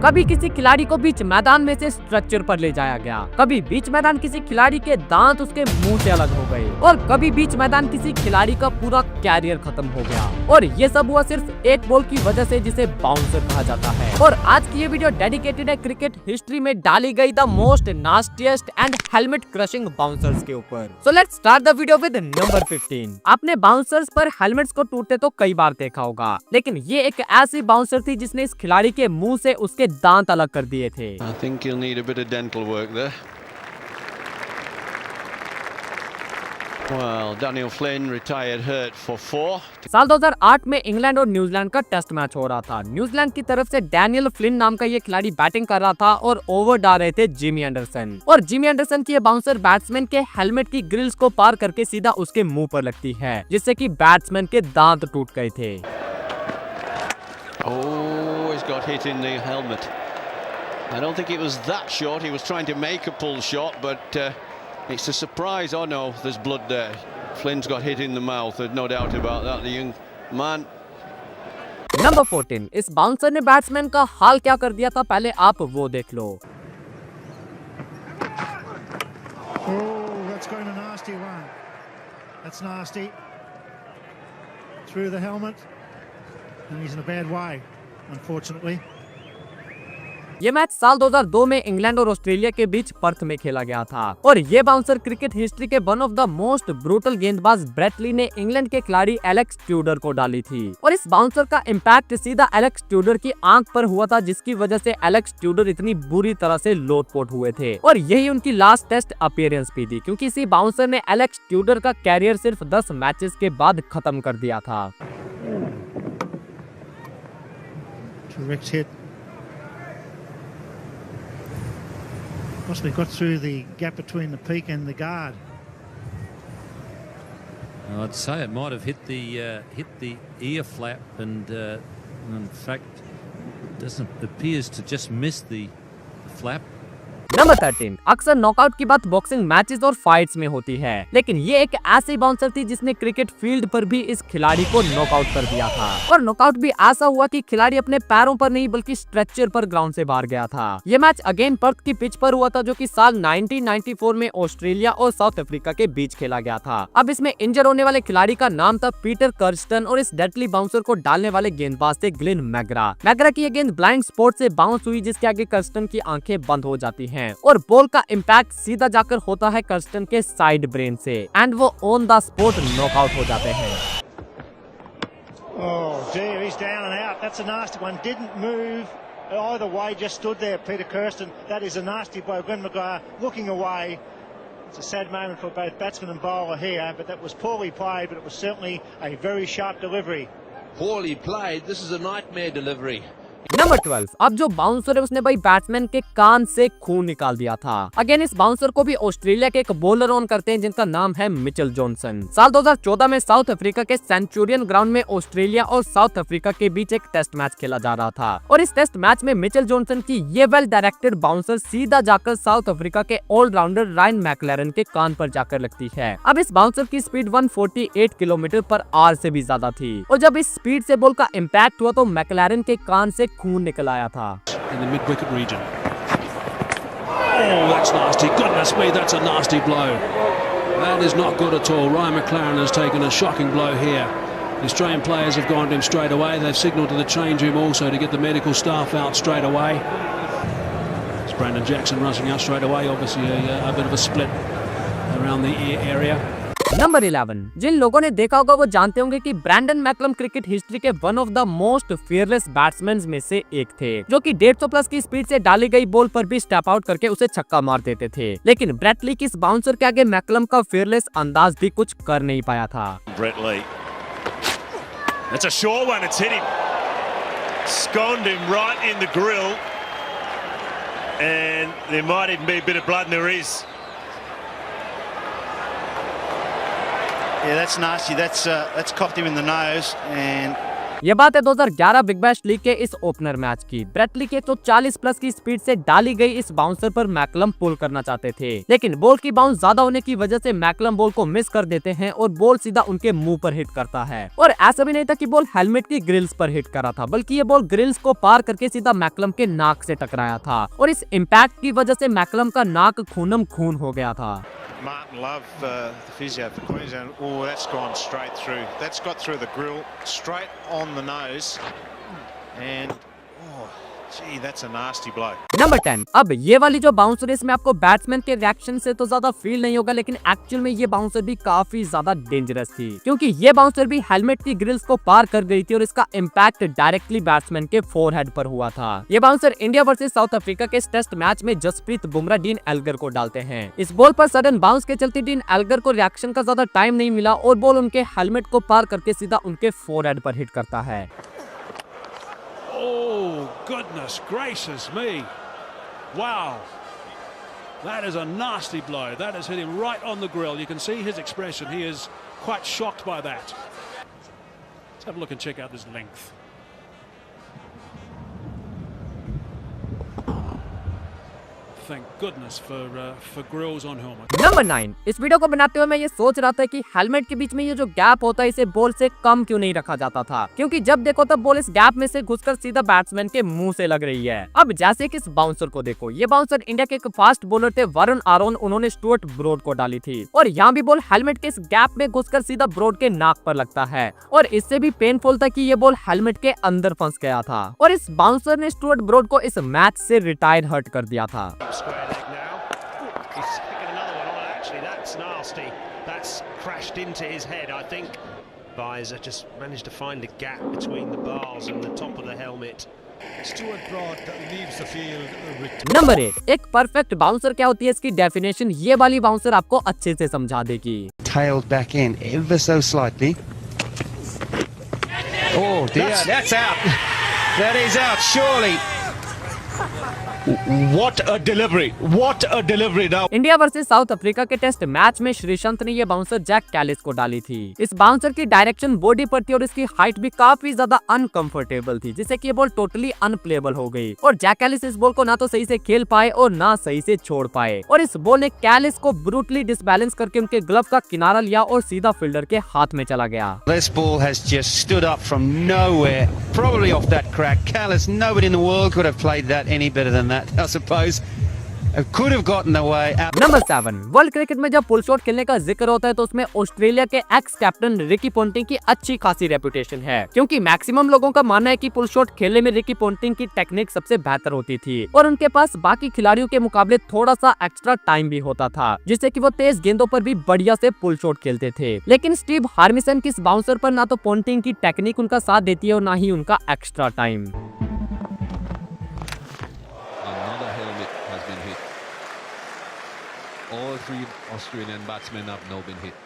कभी किसी खिलाड़ी को बीच मैदान में से स्ट्रेचर पर ले जाया गया, कभी बीच मैदान किसी खिलाड़ी के दांत उसके मुंह से अलग हो गए और कभी बीच मैदान किसी खिलाड़ी का पूरा कैरियर खत्म हो गया। और ये सब हुआ सिर्फ एक बॉल की वजह से जिसे बाउंसर कहा जाता है। और आज की ये वीडियो डेडिकेटेड है क्रिकेट हिस्ट्री में डाली गई the most nastiest and helmet crushing bouncers के ऊपर। So let's start the video with number 15। आपने बाउंसर्स पर हेलमेट्स को टूटते तो कई बार देखा होगा, लेकिन ये एक ऐसी बाउंसर थी जिसने इस खिलाड़ी के मुंह से उसके दांत अलग कर दिए थे। I think you'll need a bit of dental work there. Well, Daniel Flynn retired hurt for 4. साल 2008 में इंग्लैंड और न्यूजीलैंड का टेस्ट मैच हो रहा था। न्यूजीलैंड की तरफ से डैनियल फ्लिन नाम का ये खिलाड़ी बैटिंग कर रहा था और ओवर डाल रहे थे जिमी एंडरसन। और जिमी एंडरसन की ये बाउंसर बैट्समैन के हेलमेट की ग्रिल्स को पार करके सीधा उसके मुंह पर लगती है, जिससे कि बैट्समैन के दांत टूट गए थे। Oh, he's got hit in the helmet. I don't think it was that short. He was trying to make a pull shot, but it's a surprise. Oh no, there's blood there. Flynn's got hit in the mouth. There's no doubt about that. The young man. Number 14। इस bouncer ने batsman का हाल क्या कर दिया था, पहले आप वो देख लो। Oh, that's going a nasty one. That's nasty. Through the helmet. And he's in a bad way, unfortunately. ये मैच साल 2002 में इंग्लैंड और ऑस्ट्रेलिया के बीच पर्थ में खेला गया था और ये बाउंसर क्रिकेट हिस्ट्री के one of the most brutal गेंदबाज ब्रेट ली ने इंग्लैंड के खिलाड़ी एलेक्स ट्यूडर को डाली थी। और इस बाउंसर का इम्पैक्ट सीधा एलेक्स ट्यूडर की आंख पर हुआ था, जिसकी वजह से एलेक्स ट्यूडर इतनी बुरी तरह से लोटपोट हुए थे। और यही उनकी लास्ट टेस्ट अपीयरेंस भी थी, क्योंकि इसी बाउंसर ने एलेक्स ट्यूडर का कैरियर सिर्फ 10 मैचेस के बाद खत्म कर दिया था। Direct hit. Possibly got through the gap between the peak and the guard. I'd say it might have hit the ear flap, and in fact, appears to just miss the flap. Number 13। अक्सर knockout की बात boxing matches और fights में होती है, लेकिन ये एक ऐसी बाउंसर थी जिसने क्रिकेट फील्ड पर भी इस खिलाड़ी को नॉकआउट कर दिया था। और नॉकआउट भी ऐसा हुआ कि खिलाड़ी अपने पैरों पर नहीं बल्कि स्ट्रेचर पर ग्राउंड से बाहर गया था। ये मैच अगेन पर्थ की पिच पर हुआ था, जो कि साल 1994 में ऑस्ट्रेलिया और साउथ अफ्रीका के बीच खेला गया था। अब इसमें इंजर होने वाले खिलाड़ी का नाम था पीटर कर्स्टन और इस डेडली बाउंसर को डालने वाले गेंदबाज थे ग्लेन मैगरा की ये गेंद ब्लाइंड स्पॉट से बाउंस हुई, जिसके आगे कर्स्टन की आंखें बंद हो जाती हैं और बॉल का इम्पैक्ट सीधा जाकर होता है कर्स्टन के साइड ब्रेन से एंड वो ऑन द स्पॉट नॉकआउट हो जाते हैं। Oh dear, he's down and out. That's a nasty one. Didn't move either way, just stood there, Peter Kirsten. That is a nasty blow. Glenn McGrath looking away. It's a sad moment for both batsman and bowler here, but that was poorly played, but it was certainly a very sharp delivery. Poorly played. This is a nightmare delivery. Number 12। अब जो bouncer है उसने भाई batsman के कान से खून निकाल दिया था। अगेन इस बाउंसर को भी ऑस्ट्रेलिया के एक बॉलर ऑन करते हैं जिनका नाम है मिचेल जॉनसन। साल 2014 में साउथ अफ्रीका के सेंचुरियन ग्राउंड में ऑस्ट्रेलिया और साउथ अफ्रीका के बीच एक टेस्ट मैच खेला जा रहा था और इस टेस्ट मैच में मिचेल जॉनसन की ये वेल डायरेक्टेड बाउंसर सीधा जाकर साउथ अफ्रीका के ऑलराउंडर रायन मैक्लेरन के कान पर जाकर लगती है। अब इस बाउंसर की स्पीड 148 किलोमीटर पर आवर से भी ज्यादा थी और जब इस स्पीड से बॉल का इम्पैक्ट हुआ तो मैक्लेरन के कान से खून निकल आया था। In the mid-wicket region. Oh, that's nasty. Goodness me, that's a nasty blow. That is not good at all. Ryan McLaren has taken a shocking blow here. The Australian players have gone to him straight away. They've signalled to the change room also to get the medical staff out straight away. It's Brandon Jackson rushing out straight away. Obviously a bit of a split around the ear area. Number 11। जिन लोगों ने देखा होगा वो जानते होंगे कि Brendon McCullum cricket history के one of the most fearless batsman में से एक थे, जो कि 150 प्लस की स्पीड से डाली गई बॉल पर भी स्टेप आउट करके उसे छक्का मार देते थे। लेकिन ब्रेट ली की इस बाउंसर के आगे मैकलम का फियरलेस अंदाज भी कुछ कर नहीं पाया था। Brett Lee. That's a sure one. It's hit him. Sconed him right in the grill. And there might even be a bit of blood, and there is. Yeah, that's nasty. That's cocked him in the nose, and ये बात है 2011 big bash league के इस opener match की। Brett Lee के तो 40 plus की speed से डाली गई इस बाउंसर पर मैकलम पुल करना चाहते थे, लेकिन बॉल की बाउंस ज्यादा होने की वजह से मैकलम बॉल को मिस कर देते हैं और बॉल सीधा उनके मुंह पर हिट करता है। और ऐसा भी नहीं था कि बॉल हेलमेट की ग्रिल्स पर हिट करा था, बल्कि ये बॉल ग्रिल्स को पार करके सीधा मैकलम के नाक से टकराया था और इस इम्पैक्ट की वजह से मैकलम का नाक खूनम खून हो गया था। Martin Love, the physio for Queensland. Oh, that's gone straight through. That's got through the grill, straight on the nose, and oh, gee, that's a nasty blow. Number 10। अब ये वाली जो बाउंसर है इसमें आपको बैट्समैन के रिएक्शन से तो ज्यादा फील नहीं होगा, लेकिन एक्चुअल में ये बाउंसर भी काफी ज्यादा डेंजरस थी, क्योंकि ये बाउंसर भी हेलमेट की ग्रिल्स को पार कर गई थी और इसका इम्पैक्ट डायरेक्टली बैट्समैन के फोरहेड पर हुआ था। ये bouncer India versus south Africa के टेस्ट मैच में जसप्रीत बुमराह डीन एल्गर को डालते हैं। इस बॉल पर सडन बाउंस के चलते डीन एल्गर को रिएक्शन का ज्यादा टाइम नहीं मिला और बॉल उनके हेलमेट को पार करके सीधा उनके फोरहेड पर हिट करता है। Oh, goodness gracious me. Wow. That is a nasty blow. That has hit him right on the grill. You can see his expression. He is quite shocked by that. Let's have a look and check out this length. Thank goodness for grills on helmet. Number 9। इस video को बनाते हुए मैं ये सोच रहा था कि हेलमेट के बीच में ये जो गैप होता है इसे बॉल से कम क्यों नहीं रखा जाता था, क्योंकि जब देखो तब बॉल इस गैप में से घुसकर सीधा बैट्समैन के मुंह से लग रही है। अब जैसे कि इस बाउंसर को देखो, ये बाउंसर इंडिया के एक फास्ट बॉलर थे वरुण आरोन, उन्होंने स्टुअर्ट ब्रॉड को डाली थी और यहाँ भी बॉल हेलमेट के इस गैप में घुसकर सीधा ब्रॉड के नाक पर लगता है और इससे भी पेनफुल था कि ये बॉल हेलमेट के अंदर फंस गया था और इस बाउंसर ने स्टुअर्ट ब्रॉड को इस मैच से रिटायर हर्ट कर दिया था। Square leg now. He's picking another one on. Actually, that's nasty. That's crashed into his head. I think Visor just managed to find a gap between the bars and the top of the helmet. Stuart Broad leaves the field. Number 8। एक perfect bouncer क्या होती है इसकी definition ये वाली bouncer आपको अच्छे से समझा देगी। Tailed back in ever so slightly. Oh dear, that's out. That is out, surely. What a delivery! What a delivery now! India versus south Africa के टेस्ट मैच में श्रीसंत ने ये बाउंसर जैक कैलिस को डाली थी। इस बाउंसर की direction body पर थी और इसकी हाइट भी काफी ज्यादा अनकंफर्टेबल थी, जिससे कि ये बॉल टोटली अनप्लेबल हो गई और जैक कैलिस इस बॉल को ना तो सही से खेल पाए और ना सही से छोड़ पाए और इस बॉल ने कैलिस को ब्रूटली डिसबैलेंस करके उनके ग्लव का किनारा लिया और सीधा फील्डर के हाथ में चला गया। This ball has just stood up from nowhere, probably off that crack. Callis, nobody in the world could have played that any better than that, I suppose. It could have gotten away. Number 7। World cricket में जब pull shot खेलने का जिक्र होता है तो उसमें Australia के एक्स कैप्टन रिकी पोंटिंग की अच्छी खासी रेपुटेशन है, क्योंकि मैक्सिमम लोगों का मानना है कि पुल शॉट खेलने में रिकी पोंटिंग की टेक्निक सबसे बेहतर होती थी और उनके पास बाकी खिलाड़ियों के मुकाबले थोड़ा सा एक्स्ट्रा टाइम भी होता था, जिससे कि वो तेज गेंदों पर भी बढ़िया से पुल शॉट खेलते थे। लेकिन स्टीव हार्मिसन की इस बाउंसर पर ना तो पोंटिंग की टेक्निक उनका साथ देती है और ना ही उनका extra time. All three Australian batsmen have now been hit.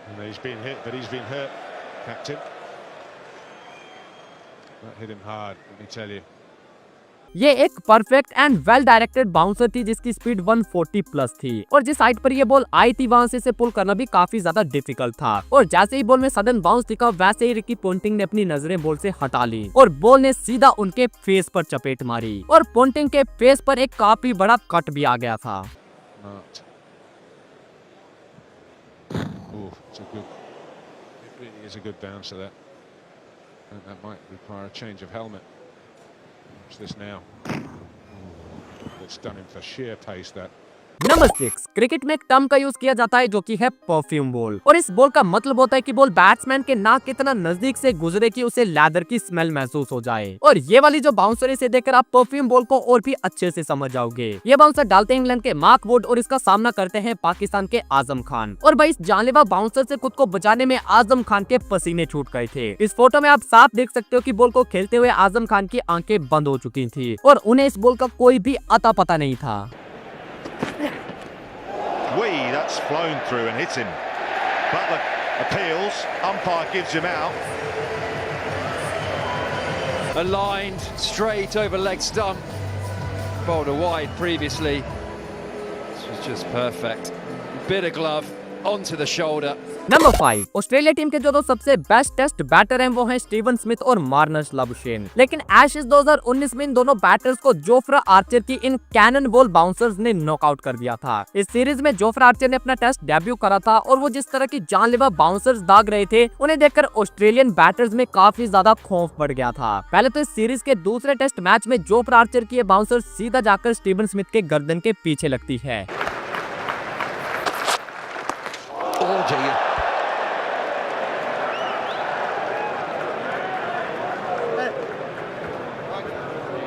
And he's been hit, but he's been hurt, Captain. That hit him hard, let me tell you. ये एक perfect and well directed bouncer थी जिसकी speed 140 plus थी और जिस height पर ये ball आई थी वहां से इसे पुल करना भी काफी ज्यादा डिफिकल्ट था और जैसे ही बॉल में सडन बाउंस दिखा वैसे ही रिकी पोंटिंग ने अपनी नजरें बॉल से हटा ली और बॉल ने सीधा उनके फेस पर चपेट मारी और पोंटिंग के फेस पर एक काफी बड़ा कट भी आ गया था। It's a good, it really is a good bounce of that. And that might require a change of helmet. Watch this now. It's done him for sheer pace, that. Number 6। Cricket में एक term का use किया जाता है जो कि है perfume ball और इस बॉल का मतलब होता है कि बॉल बैट्समैन के नाक के इतना नजदीक से गुजरे कि उसे लेदर की स्मेल महसूस हो जाए और ये वाली जो बाउंसर है इसे देखकर आप परफ्यूम बॉल को और भी अच्छे से समझ जाओगे। ये बाउंसर डालते हैं इंग्लैंड के मार्क वुड और इसका सामना करते हैं पाकिस्तान के आजम खान और भाई इस जानलेवा बाउंसर से खुद को बचाने में आजम खान के पसीने छूट गए थे। इस फोटो में आप साफ देख सकते हो कि बॉल को खेलते हुए आजम खान की आंखें बंद हो चुकी थी और उन्हें इस बॉल का कोई भी अता पता नहीं था। That's flown through and hit him. Butler appeals, umpire gives him out. Aligned straight over leg stump, bowled wide previously. This was just perfect. Bit of glove onto the shoulder. Number 5, Australia team के जो दो सबसे best test batter हैं वो हैं Steven Smith और Marnus Labuschagne. लेकिन Ashes 2019 में इन दोनों बैटर्स को जोफ्रा आर्चर की इन कैनन बॉल बाउंसर्स ने नॉकआउट कर दिया था। इस सीरीज में जोफ्रा आर्चर ने अपना टेस्ट डेब्यू करा था और वो जिस तरह की जानलेवा बाउंसर्स दाग रहे थे उन्हें देखकर ऑस्ट्रेलियन बैटर्स में काफी ज्यादा खौफ बढ़ गया था। पहले तो इस सीरीज के दूसरे टेस्ट मैच में जोफ्रा आर्चर की ये बाउंसर सीधा जाकर स्टीवन स्मिथ के गर्दन के पीछे लगती है।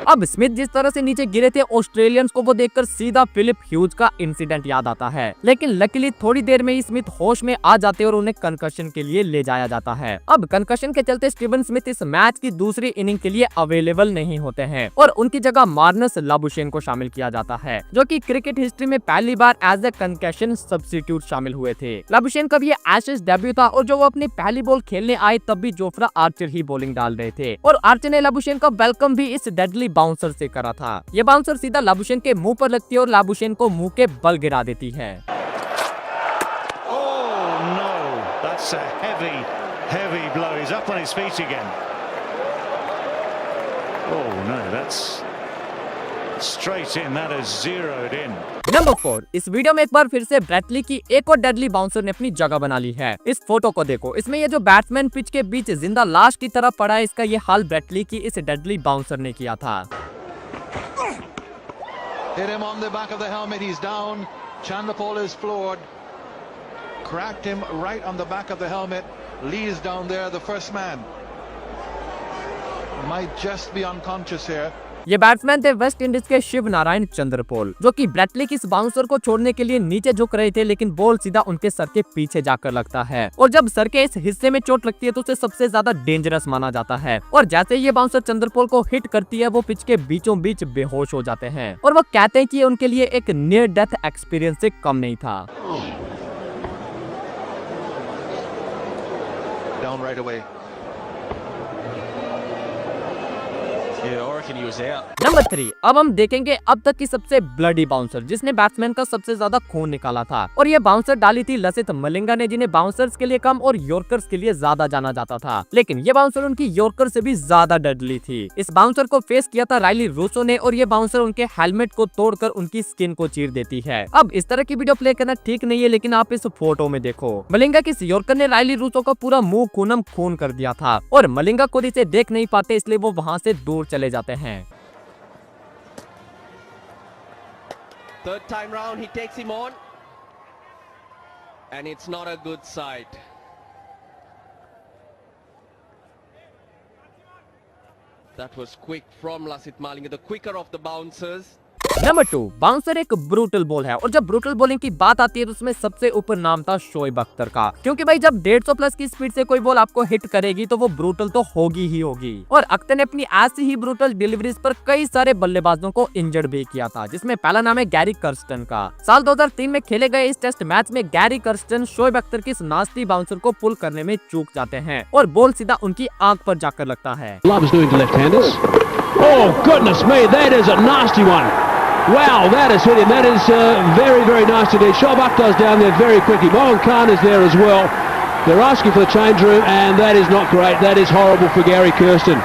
अब स्मिथ जिस तरह से नीचे गिरे थे ऑस्ट्रेलियंस को वो देखकर सीधा फिलिप ह्यूज का इंसिडेंट याद आता है। लेकिन लकीली थोड़ी देर में ही स्मिथ होश में आ जाते और उन्हें कंकशन के लिए ले जाया जाता है। अब कंकशन के चलते स्टीवन स्मिथ इस मैच की दूसरी इनिंग के लिए अवेलेबल नहीं होते हैं और उनकी जगह मार्नस लाबुशेन को शामिल किया जाता है, जो कि क्रिकेट हिस्ट्री में पहली बार एज ए कंकशन सब्स्टिट्यूट शामिल हुए थे। लाबुशेन का भी ये एशेज डेब्यू था और जो वो अपनी पहली बॉल खेलने आए तब भी जोफ्रा आर्चर ही बॉलिंग डाल रहे थे और आर्चर ने लाबुशेन का वेलकम भी इस डेडली बाउंसर से करा था। ये बाउंसर सीधा लाबुशेन के मुंह पर लगती है और लाबुशेन को मुंह के बल गिरा देती है। Oh no, that's a heavy blow. He's up on his feet again. Oh no, that's straight in. That is zeroed in. Number 4, इस वीडियो में एक बार फिर से ब्रैटली की एक और डेडली बाउंसर ने अपनी जगह बना ली है। इस फोटो को देखो, इसमें ये जो बैट्समैन पिच के बीच जिंदा लाश की तरह पड़ा है, इसका ये हाल ब्रैटली की इस डेडली बाउंसर ने किया था। Hit him on the back of the helmet, he's down. Chanderpaul is floored. Cracked him right on the back of the helmet. Lee is down there, the first man. Might just be unconscious here. ये batsman थे West Indies के शिव नारायण चंद्रपोल, जो कि ब्रैटली की इस bouncer को छोड़ने के लिए नीचे झुक रहे थे, लेकिन बॉल सीधा उनके सर के पीछे जाकर लगता है और जब सर के इस हिस्से में चोट लगती है तो उसे सबसे ज्यादा डेंजरस माना जाता है और जैसे ये बाउंसर चंद्रपोल को हिट करती है वो पिच के बीचों बीच बेहोश हो जाते हैं और वो कहते हैं कि ये उनके लिए एक नियर डेथ एक्सपीरियंस से कम नहीं था। Down right away. नंबर 3, अब हम देखेंगे अब तक की सबसे ब्लडी बाउंसर जिसने बैट्समैन का सबसे ज्यादा खून निकाला था और ये बाउंसर डाली थी लसित मलिंगा ने, जिन्हें बाउंसर्स के लिए कम और यॉर्कर्स के लिए ज्यादा जाना जाता था। लेकिन ये बाउंसर उनकी यॉर्कर से भी ज्यादा डेडली थी। इस बाउंसर को फेस किया था राइली रूसो ने और ये बाउंसर उनके हेलमेट को तोड़कर उनकी स्किन को चीर देती है। अब इस तरह की वीडियो प्ले करना ठीक नहीं है, लेकिन आप इस फोटो में देखो, मलिंगा की इस यॉर्कर ने राइली रूसो का पूरा मुंह खूनम खून कर दिया था और मलिंगा खुद इसे देख नहीं पाते, इसलिए वो वहाँ से दूर चले जाते हैं। Third time round, he takes him on, and it's not a good sight. That was quick from Lasith Malinga, the quicker of the bouncers. Number 2, bouncer एक ब्रूटल बॉल है और जब ब्रूटल बॉलिंग की बात आती है तो उसमें सबसे ऊपर नाम था शोएब अख्तर का, क्योंकि भाई जब 150 प्लस की स्पीड से कोई बॉल आपको हिट करेगी तो वो ब्रूटल तो होगी ही होगी। और अख्तर ने अपनी ऐसी ही ब्रूटल डिलीवरीज पर कई सारे बल्लेबाजों को इंजर्ड भी किया था, जिसमें पहला नाम है गैरी कर्स्टन का। साल 2003 में खेले गए इस टेस्ट मैच में गैरी कर्स्टन शोएब अख्तर की इस नास्टी बाउंसर को पुल करने में चूक जाते हैं और बॉल सीधा उनकी आंख पर जाकर लगता है। Oh goodness me, that is a nasty one. Wow, that has hit him. That is very nasty indeed. Shoaib Akhtar's down there very quickly. Mohan Khan is there as well. They're asking for the change room, and that is not great. That is horrible for Gary Kirsten.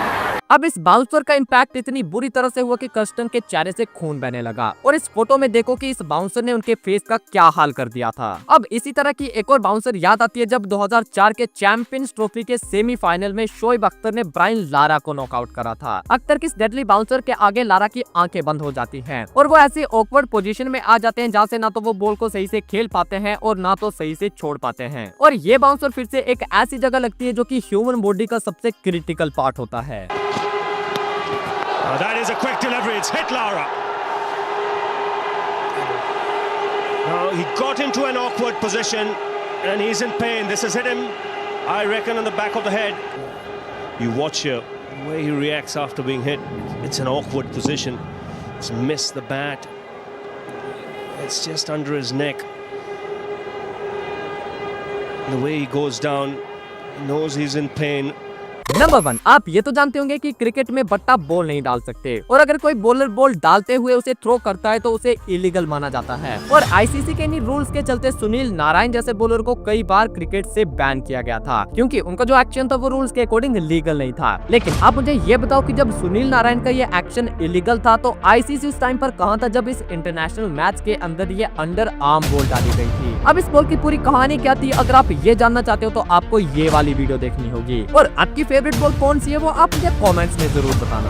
अब इस bouncer का impact इतनी बुरी तरह से हुआ कि Kirsten के चेहरे से खून बहने लगा और इस फोटो में देखो कि इस बाउंसर ने उनके फेस का क्या हाल कर दिया था। अब इसी तरह की एक और बाउंसर याद आती है जब 2004 के चैंपियंस ट्रॉफी के सेमीफाइनल में शोएब अख्तर ने ब्रायन लारा को नॉकआउट करा था। अख्तर की इस डेडली बाउंसर के आगे लारा की आंखें बंद हो जाती हैं और वो ऐसी ऑकवर्ड पोजीशन में आ जाते हैं जहाँ से ना तो वो बॉल को सही से खेल पाते हैं और ना तो सही से छोड़ पाते हैं और ये बाउंसर फिर से एक ऐसी जगह लगती है जो कि ह्यूमन बॉडी का सबसे क्रिटिकल पार्ट होता है। Oh, that is a quick delivery. It's hit Lara. No, he got into an awkward position and he's in pain. This has hit him, I reckon, on the back of the head. You watch here, the way he reacts after being hit. It's an awkward position. It's missed the bat. It's just under his neck. The way he goes down, he knows he's in pain. Number 1, आप ये तो जानते होंगे कि cricket में बट्टा ball नहीं डाल सकते और अगर कोई बॉलर बॉल डालते हुए उसे थ्रो करता है तो उसे इलीगल माना जाता है और आईसीसी के इन रूल्स के चलते सुनील नारायण जैसे बॉलर को कई बार क्रिकेट से बैन किया गया था क्योंकि उनका जो एक्शन था वो रूल्स के अकॉर्डिंग लीगल नहीं था। लेकिन आप मुझे ये बताओ कि जब सुनील नारायण का ये एक्शन इलीगल था तो आईसीसी उस टाइम पर कहां था जब इस इंटरनेशनल मैच के अंदर ये अंडर आर्म बॉल डाली गई थी। अब इस बॉल की पूरी कहानी क्या थी, अगर आप ये जानना चाहते हो तो आपको ये वाली वीडियो देखनी होगी और आपकी फेवरेट बॉल कौन सी है वो आप मुझे कमेंट्स में जरूर बताना।